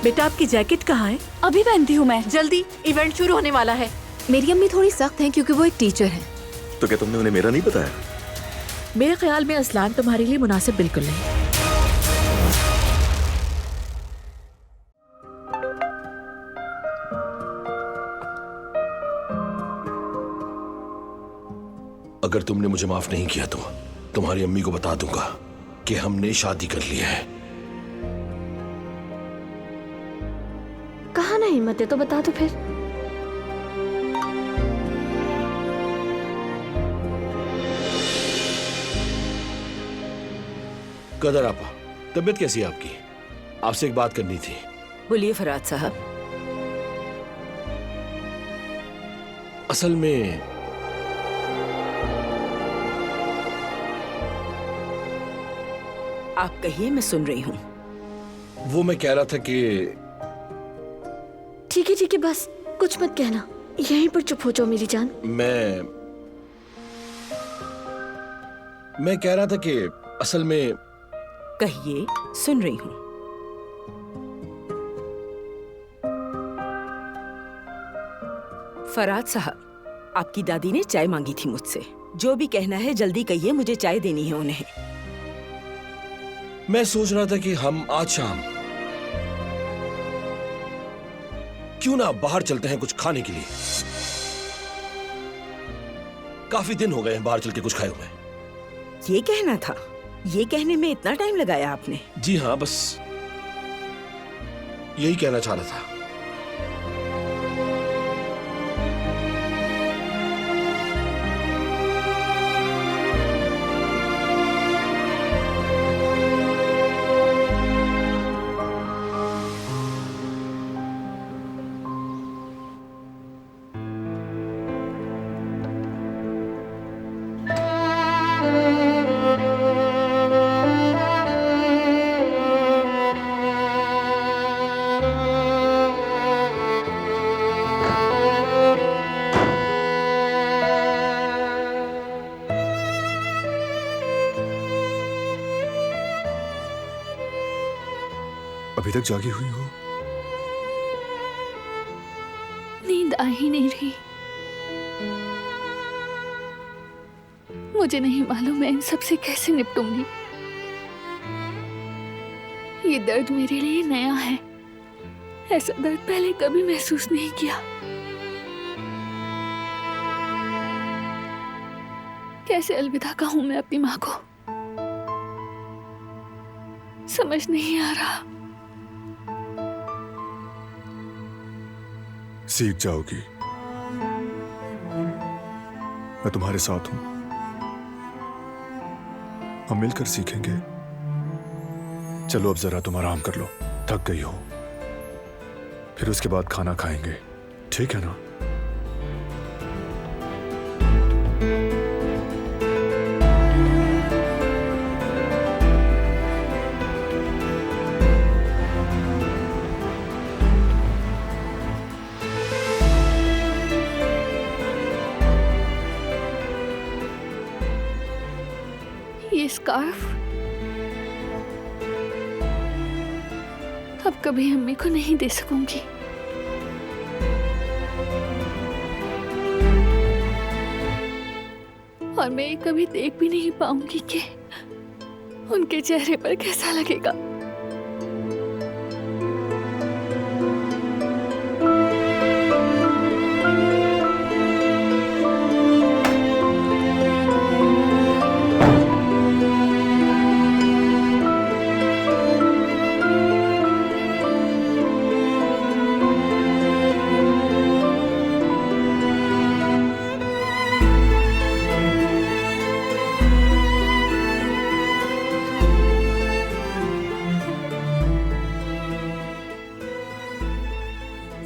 बेटा आपकी जैकेट कहाँ है? अभी पहनती हूँ मैं। जल्दी, इवेंट शुरू होने वाला है। मेरी अम्मी थोड़ी सख्त हैं क्योंकि वो एक टीचर हैं। तो क्या तुमने उन्हें मेरा नहीं बताया? मेरे ख्याल में असलान तुम्हारे लिए मुनासिब बिल्कुल नहीं। अगर तुमने मुझे माफ नहीं किया तो तुम्हारी अम्मी को बता दूंगा कि हमने शादी कर ली है। कहा ना हिम्मत है तो बता दो फिर। कदर आपा, तबीयत कैसी है आपकी? आपसे एक बात करनी थी। बोलिए फराद साहब। असल में आप कहिए, मैं सुन रही हूँ। वो मैं कह रहा था कि ठीक है बस कुछ मत कहना, यहीं पर चुप हो जाओ मेरी जान। मैं कह रहा था कि असल में कहिए, सुन रही हूँ। फराद साहब, आपकी दादी ने चाय मांगी थी मुझसे। जो भी कहना है जल्दी कहिए, मुझे चाय देनी है उन्हें। मैं सोच रहा था कि हम आज शाम क्यों ना बाहर चलते हैं कुछ खाने के लिए। काफी दिन हो गए हैं बाहर चल के कुछ खाए हुए। ये कहना था? ये कहने में इतना टाइम लगाया आपने? जी हाँ, बस यही कहना चाह रहा था। अभी तक जागी हुई हो? नींद आ ही नहीं रही। मुझे नहीं मालूम मैं इन सब से कैसे निपटूंगी। ये दर्द मेरे लिए नया है। ऐसा दर्द पहले कभी महसूस नहीं किया। कैसे अलविदा कहूं मैं अपनी माँ को, समझ नहीं आ रहा। सीख जाओगी, मैं तुम्हारे साथ हूं। हम मिलकर सीखेंगे। चलो अब जरा तुम आराम कर लो, थक गई हो। फिर उसके बाद खाना खाएंगे, ठीक है ना? ये स्कार्फ अब कभी अम्मी को नहीं दे सकूंगी। और मैं ये कभी देख भी नहीं पाऊंगी कि उनके चेहरे पर कैसा लगेगा।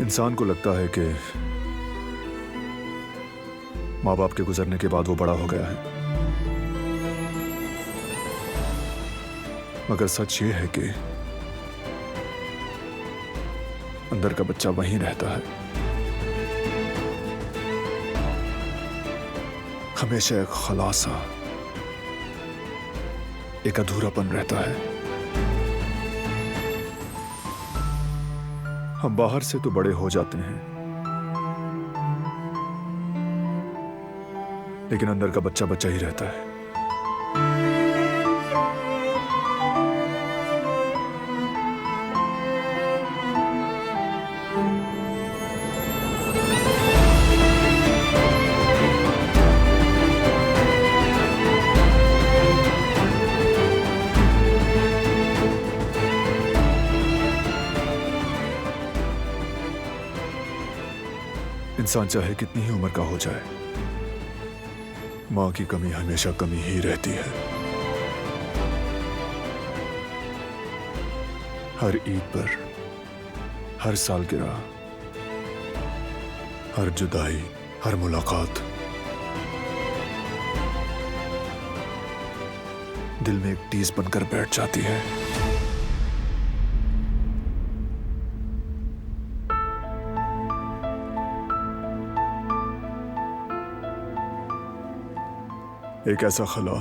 इंसान को लगता है कि माँ बाप के गुजरने के बाद वो बड़ा हो गया है, मगर सच ये है कि अंदर का बच्चा वहीं रहता है। हमेशा एक खलासा, एक अधूरापन रहता है। हम बाहर से तो बड़े हो जाते हैं, लेकिन अंदर का बच्चा बच्चा ही रहता है। इंसान चाहे कितनी ही उम्र का हो जाए, मां की कमी हमेशा कमी ही रहती है। हर ईद पर, हर सालगिरह, हर जुदाई, हर मुलाकात दिल में एक टीस बनकर बैठ जाती है। एक ऐसा खला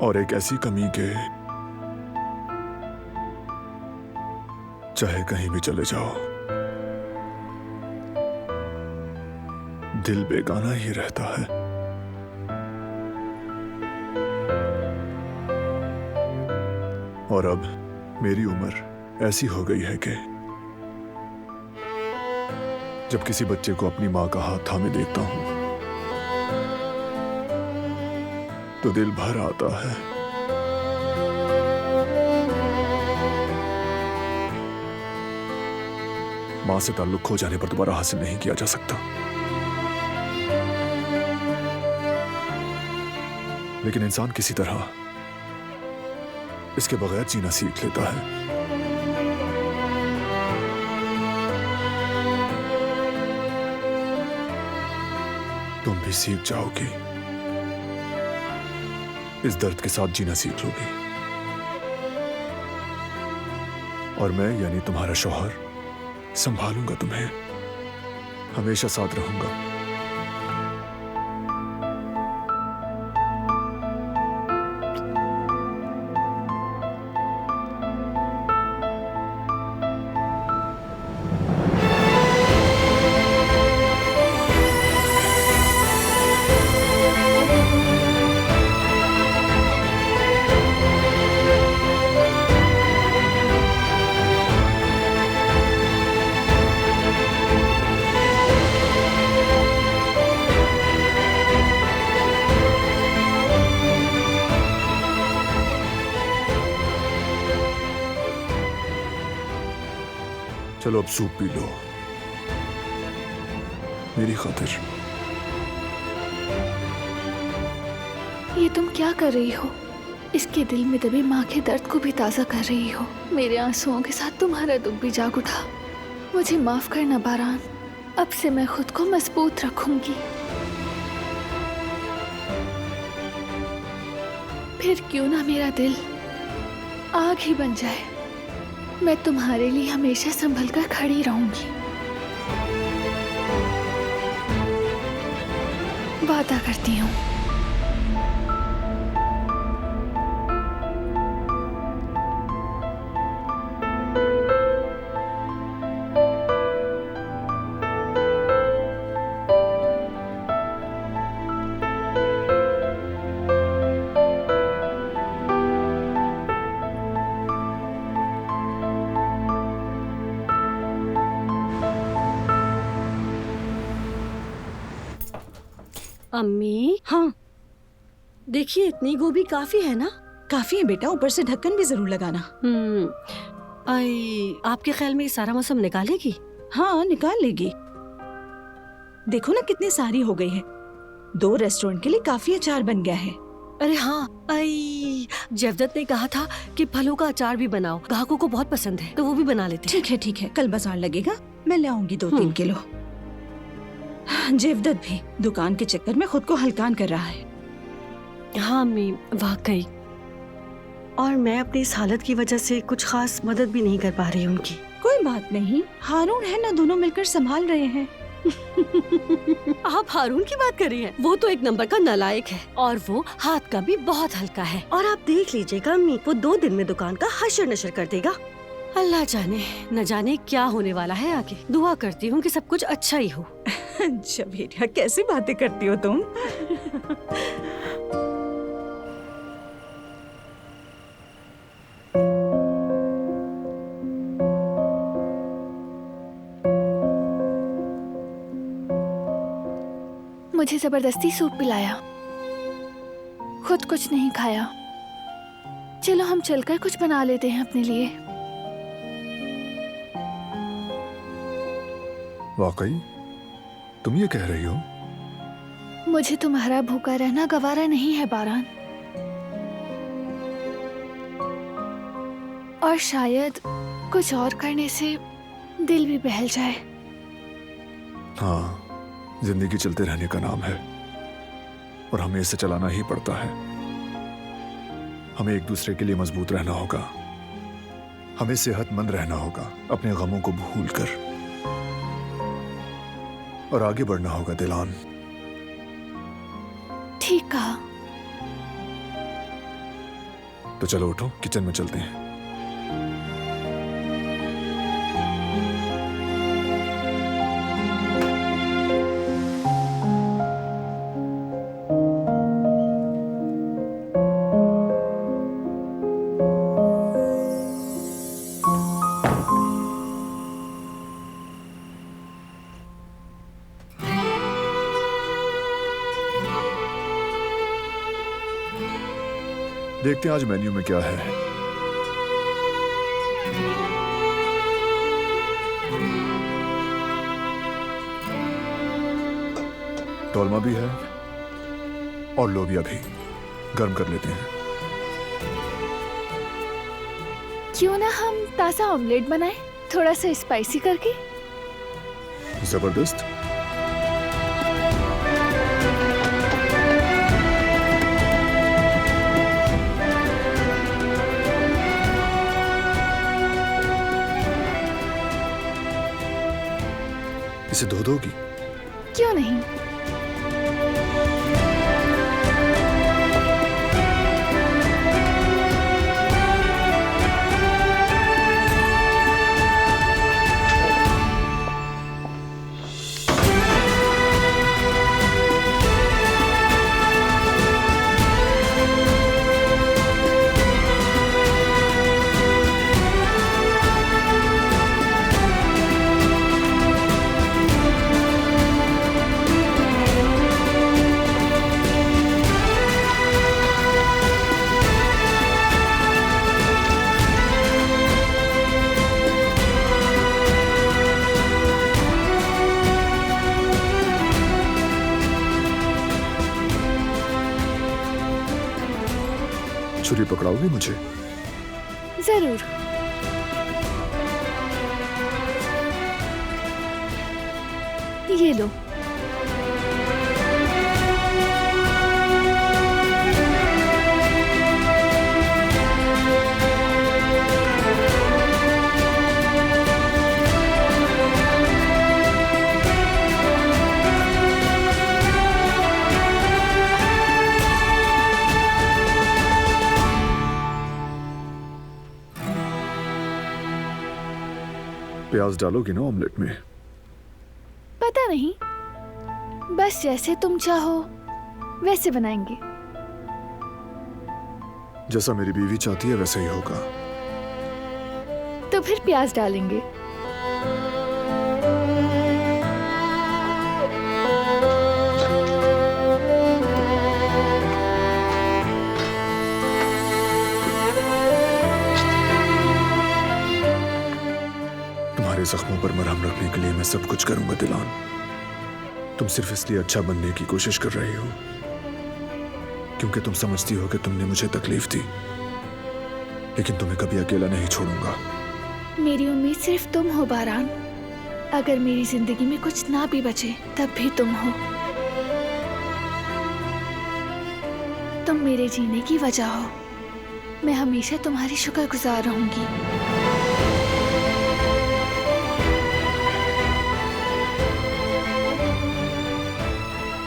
और एक ऐसी कमी के चाहे कहीं भी चले जाओ, दिल बेगाना ही रहता है। और अब मेरी उम्र ऐसी हो गई है कि जब किसी बच्चे को अपनी मां का हाथ थामे देखता हूं तो दिल भर आता है। मां से ताल्लुक खो जाने पर दोबारा हासिल नहीं किया जा सकता, लेकिन इंसान किसी तरह इसके बगैर जीना सीख लेता है। तुम भी सीख जाओगी, इस दर्द के साथ जीना सीख लोगी, और मैं यानी तुम्हारा शौहर संभालूंगा तुम्हें, हमेशा साथ रहूंगा। चलो अब सूप पी लो मेरी खातिर। ये तुम क्या कर रही हो? इसके दिल में दबे माँ के दर्द को भी ताज़ा कर रही हो। मेरे आंसुओं के साथ तुम्हारा दुख भी जाग उठा। मुझे माफ करना बारान, अब से मैं खुद को मजबूत रखूंगी। फिर क्यों ना मेरा दिल आग ही बन जाए, मैं तुम्हारे लिए हमेशा संभल कर खड़ी रहूंगी। वादा करती हूँ। अम्मी, हाँ देखिए इतनी गोभी काफी है ना? काफी है बेटा, ऊपर से ढक्कन भी जरूर लगाना। आई, आपके ख्याल में ये सारा मौसम निकालेगी? हाँ निकाल लेगी। देखो ना कितनी सारी हो गई है। 2 रेस्टोरेंट के लिए काफी अचार बन गया है। अरे हाँ, आई जवदत ने कहा था कि फलों का अचार भी बनाओ, ग्राहकों को बहुत पसंद है, तो वो भी बना लेते हैं। ठीक है, कल बाजार लगेगा, मैं ले आऊंगी 2-3 किलो। जेवदत भी दुकान के चक्कर में खुद को हलकान कर रहा है। हाँ अम्मी, वाकई। और मैं अपनी इस हालत की वजह से कुछ खास मदद भी नहीं कर पा रही उनकी। कोई बात नहीं, हारून है ना, दोनों मिलकर संभाल रहे हैं। आप हारून की बात कर रही हैं? वो तो एक नंबर का नालायक है, और वो हाथ का भी बहुत हल्का है। और आप देख लीजिएगा अम्मी, वो 2 दिन में दुकान का हशर नशर कर देगा। अल्लाह जाने न जाने क्या होने वाला है आगे। दुआ करती हूँ कि सब कुछ अच्छा ही हो। जवेरिया, कैसी बातें करती हो तुम? मुझे जबरदस्ती सूप पिलाया, खुद कुछ नहीं खाया। चलो हम चलकर कुछ बना लेते हैं अपने लिए। वाकई तुम ये कह रही हो? मुझे तुम्हारा भूखा रहना गवारा नहीं है बारान, और शायद कुछ और करने से दिल भी बहल जाए। हाँ, जिंदगी चलते रहने का नाम है और हमें इसे चलाना ही पड़ता है। हमें एक दूसरे के लिए मजबूत रहना होगा, हमें सेहतमंद रहना होगा, अपने गमों को भूलकर, और आगे बढ़ना होगा दिलान। ठीक कहा। तो चलो उठो, किचन में चलते हैं। देखते हैं आज मेन्यू में क्या है। तौलमा भी है और लोबिया भी, गर्म कर लेते हैं। क्यों ना हम ताजा ऑमलेट बनाएं, थोड़ा सा स्पाइसी करके। जबरदस्त। इसे धो दोगी? क्यों नहीं। छुरी पकड़ाओगी मुझे? जरूर। ये लो। प्याज डालोगी ना ऑमलेट में? पता नहीं, बस जैसे तुम चाहो वैसे बनाएंगे। जैसा मेरी बीवी चाहती है वैसे ही होगा। तो फिर प्याज डालेंगे। तुम्हारे जख्मों पर मरहम रखने के लिए मैं सब कुछ करूंगा दिलान। तुम सिर्फ इसलिए अच्छा बनने की कोशिश कर रही हो क्योंकि तुम समझती हो कि तुमने मुझे तकलीफ दी, लेकिन तुम्हें कभी अकेला नहीं छोड़ूंगा। मेरी उम्मीद सिर्फ तुम हो बारान। अगर मेरी जिंदगी में कुछ ना भी बचे तब भी तुम हो। तुम मेरे जीने की वजह हो। मैं हमेशा तुम्हारी शुक्रगुजार रहूंगी।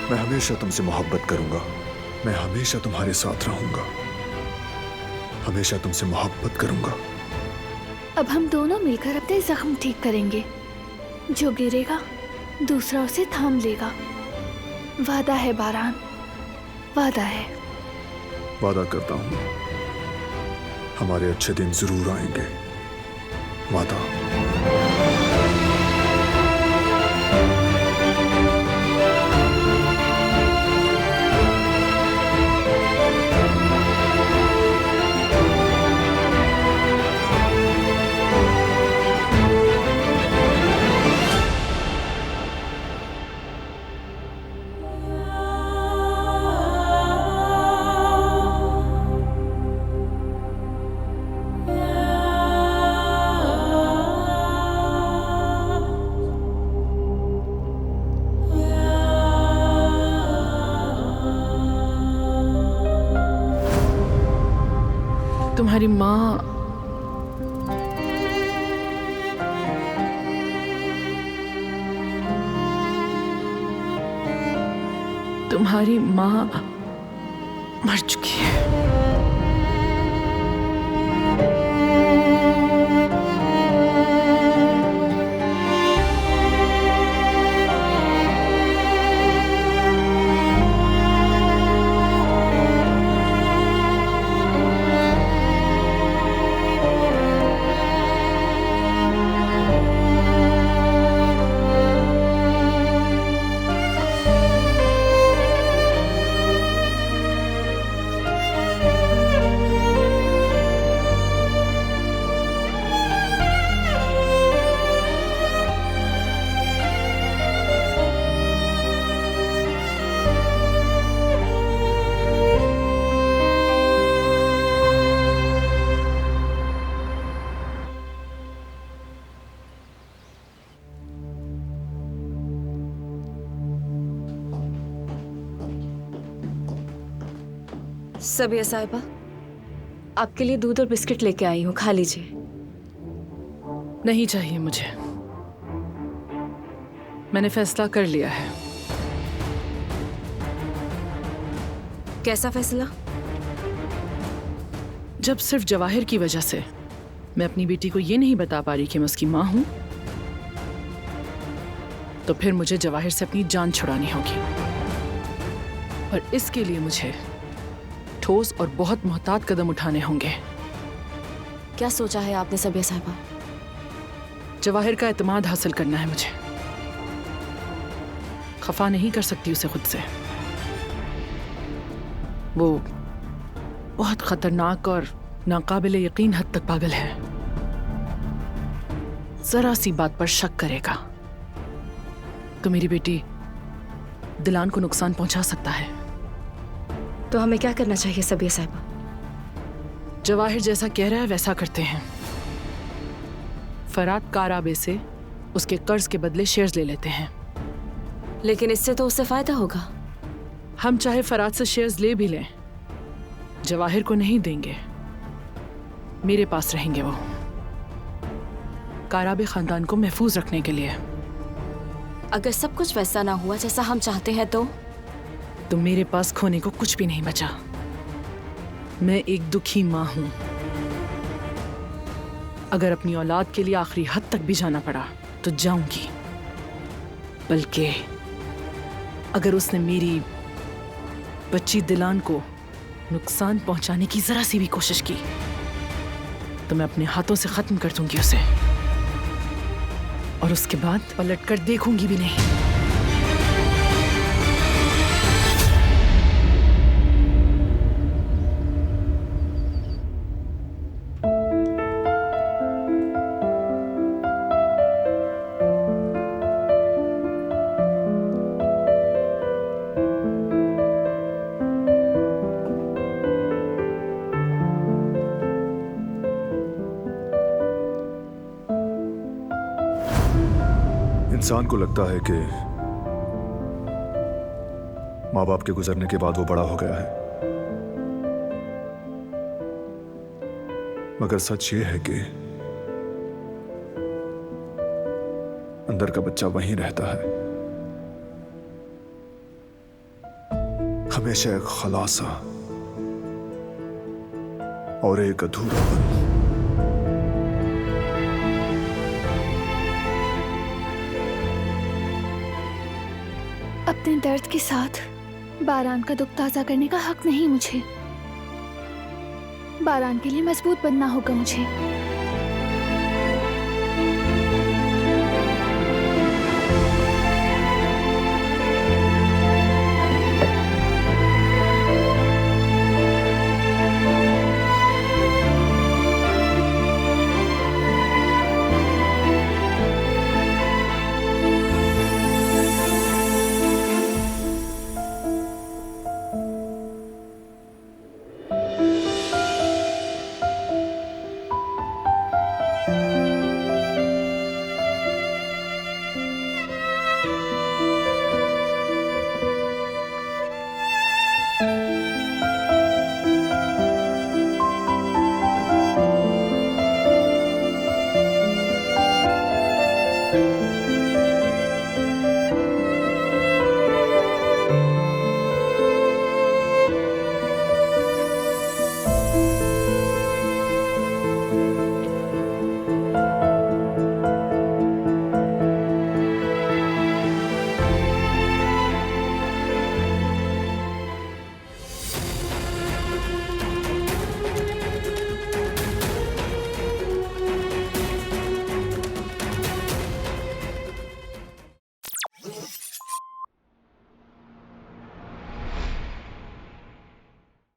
मैं हमेशा तुमसे मोहब्बत करूंगा। मैं हमेशा तुम्हारे साथ रहूंगा। हमेशा तुमसे मोहब्बत करूंगा। अब हम दोनों मिलकर अपने जख्म ठीक करेंगे। जो गिरेगा दूसरा उसे थाम लेगा। वादा है बारान, वादा है। वादा करता हूं हमारे अच्छे दिन जरूर आएंगे। वादा। तुम्हारी माँ मर चुकी है। सबिया साहिबा, आपके लिए दूध और बिस्किट लेके आई हूँ, खा लीजिए। नहीं चाहिए मुझे, मैंने फैसला कर लिया है। कैसा फैसला? जब सिर्फ जवाहिर की वजह से मैं अपनी बेटी को ये नहीं बता पा रही कि मैं उसकी माँ हूं, तो फिर मुझे जवाहिर से अपनी जान छुड़ानी होगी। और इसके लिए मुझे ठोस और बहुत मुहतात कदम उठाने होंगे। क्या सोचा है आपने सबिया साहिबा? जवाहिर का एतमाद हासिल करना है मुझे। खफा नहीं कर सकती उसे खुद से। वो बहुत खतरनाक और नाकाबिले यकीन हद तक पागल है। जरा सी बात पर शक करेगा तो मेरी बेटी दिलान को नुकसान पहुंचा सकता है। तो हमें क्या करना चाहिए सबिया साहिबा? जवाहिर जैसा कह रहा है वैसा करते हैं। फरात काराबे से उसके कर्ज के बदले शेयर्स ले लेते हैं। लेकिन इससे तो उससे फायदा होगा। हम चाहे फरात से शेयर्स ले भी लें, जवाहिर को नहीं देंगे। मेरे पास रहेंगे वो, काराबे खानदान को महफूज रखने के लिए। अगर सब कुछ वैसा ना हुआ जैसा हम चाहते हैं तो मेरे पास खोने को कुछ भी नहीं बचा। मैं एक दुखी माँ हूं। अगर अपनी औलाद के लिए आखिरी हद तक भी जाना पड़ा तो जाऊंगी। बल्कि अगर उसने मेरी बच्ची दिलान को नुकसान पहुंचाने की जरा सी भी कोशिश की तो मैं अपने हाथों से खत्म कर दूंगी उसे। और उसके बाद पलट कर देखूंगी भी नहीं। इंसान को लगता है कि माँ बाप के गुजरने के बाद वो बड़ा हो गया है, मगर सच ये है कि अंदर का बच्चा वहीं रहता है, हमेशा एक खलासा और एक अधूरापन। इतने दर्द के साथ बारान का दुख ताज़ा करने का हक नहीं मुझे। बारान के लिए मजबूत बनना होगा मुझे।